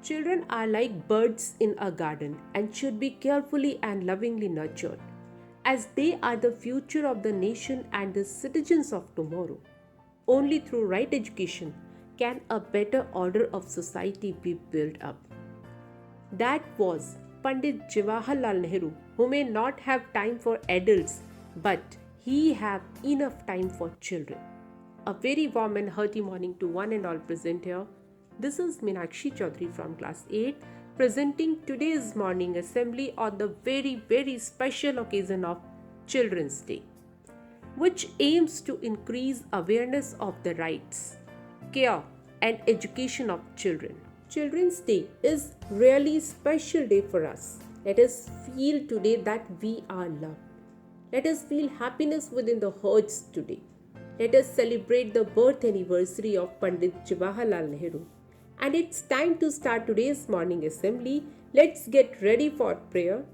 Children are like birds in a garden and should be carefully and lovingly nurtured, as they are the future of the nation and the citizens of tomorrow. Only through right education can a better order of society be built up. That was Pandit Jawaharlal Nehru, who may not have time for adults, but he have enough time for children. A very warm and hearty morning to one and all present here. This is Meenakshi Chaudhary from class 8 presenting today's morning assembly on the very special occasion of Children's Day, which aims to increase awareness of the rights, care and education of children. Children's Day is really special day for us. Let us feel today that we are loved. Let us feel happiness within the hearts today. Let us celebrate the birth anniversary of Pandit Jawaharlal Nehru. And it's time to start today's morning assembly. Let's get ready for prayer.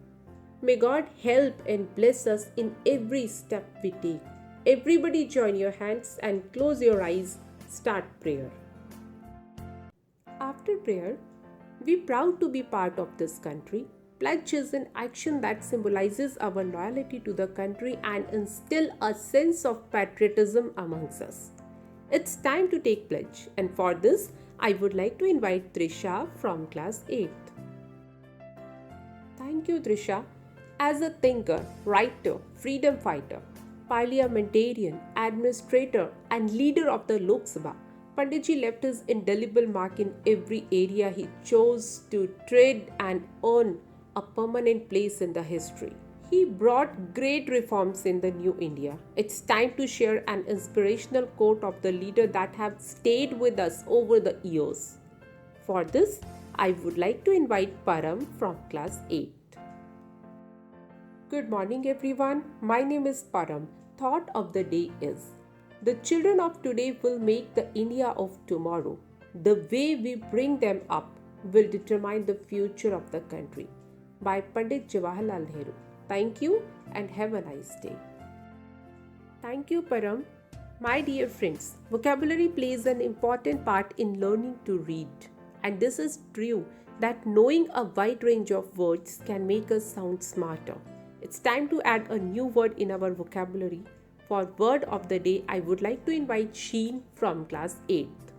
May God help and bless us in every step we take. Everybody join your hands and close your eyes. Start prayer. After prayer, we proud to be part of this country. Pledge is an action that symbolizes our loyalty to the country and instill a sense of patriotism amongst us. It's time to take pledge, and for this, I would like to invite Trisha from class 8th. Thank you, Trisha. As a thinker, writer, freedom fighter, parliamentarian, administrator, and leader of the Lok Sabha, Panditji left his indelible mark in every area he chose to tread and earn a permanent place in the history. He brought great reforms in the new India. It's time to share an inspirational quote of the leader that have stayed with us over the years. For this, I would like to invite Param from class 8. Good morning everyone. My name is Param. Thought of the day is: the children of today will make the India of tomorrow. The way we bring them up will determine the future of the country. By Pandit Jawaharlal Nehru. Thank you and have a nice day. Thank you, Param. My dear friends, vocabulary plays an important part in learning to read. And this is true that knowing a wide range of words can make us sound smarter. It's time to add a new word in our vocabulary. For word of the day, I would like to invite Sheen from class 8th.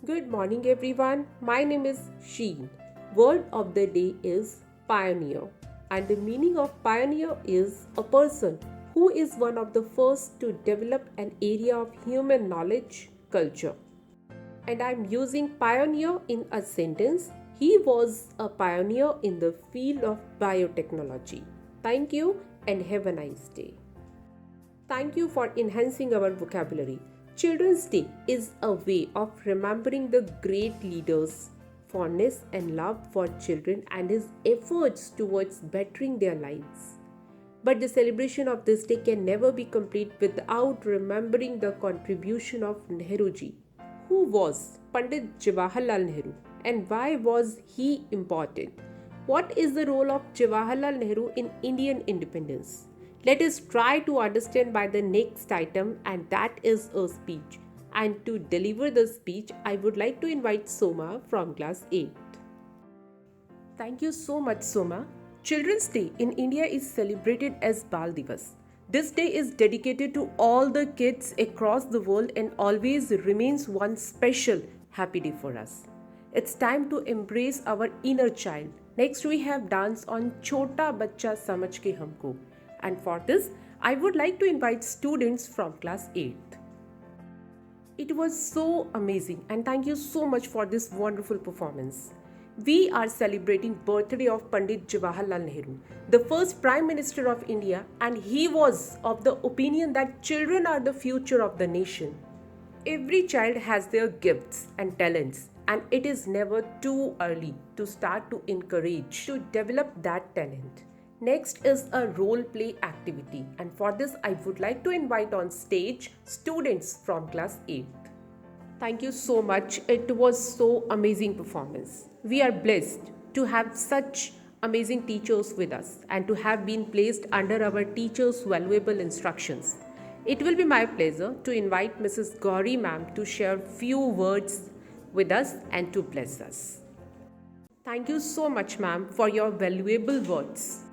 Good morning everyone. My name is Sheen. Word of the day is pioneer. And the meaning of pioneer is a person who is one of the first to develop an area of human knowledge, culture. And I'm using pioneer in a sentence. He was a pioneer in the field of biotechnology. Thank you and have a nice day. Thank you for enhancing our vocabulary. Children's Day is a way of remembering the great leaders' fondness and love for children and his efforts towards bettering their lives. But the celebration of this day can never be complete without remembering the contribution of Nehruji. Who was Pandit Jawaharlal Nehru and why was he important? What is the role of Jawaharlal Nehru in Indian independence? Let us try to understand by the next item, and that is a speech. And to deliver the speech, I would like to invite Soma from class 8. Thank you so much, Soma. Children's Day in India is celebrated as Bal Divas. This day is dedicated to all the kids across the world and always remains one special happy day for us. It's time to embrace our inner child. Next we have dance on Chota Bachcha Samajh Ke Humko. And for this, I would like to invite students from class 8th. It was so amazing and thank you so much for this wonderful performance. We are celebrating birthday of Pandit Jawaharlal Nehru, the first Prime Minister of India, and he was of the opinion that children are the future of the nation. Every child has their gifts and talents, and it is never too early to start to encourage to develop that talent. Next is a role play activity, and for this I would like to invite on stage students from class 8th. Thank you so much. It was so amazing performance. We are blessed to have such amazing teachers with us and to have been placed under our teachers' valuable instructions. It will be my pleasure to invite Mrs. Gauri ma'am to share few words with us and to bless us. Thank you so much, ma'am, for your valuable words.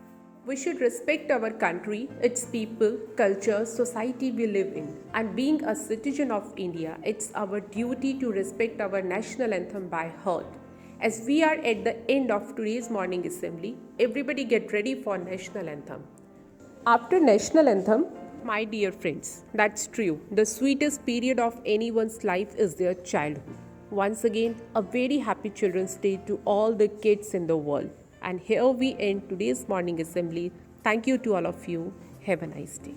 We should respect our country, its people, culture, society we live in. And being a citizen of India, it's our duty to respect our national anthem by heart. As we are at the end of today's morning assembly, everybody get ready for national anthem. After national anthem, my dear friends, that's true. The sweetest period of anyone's life is their childhood. Once again, a very happy Children's Day to all the kids in the world. And here we end today's morning assembly. Thank you to all of you. Have a nice day.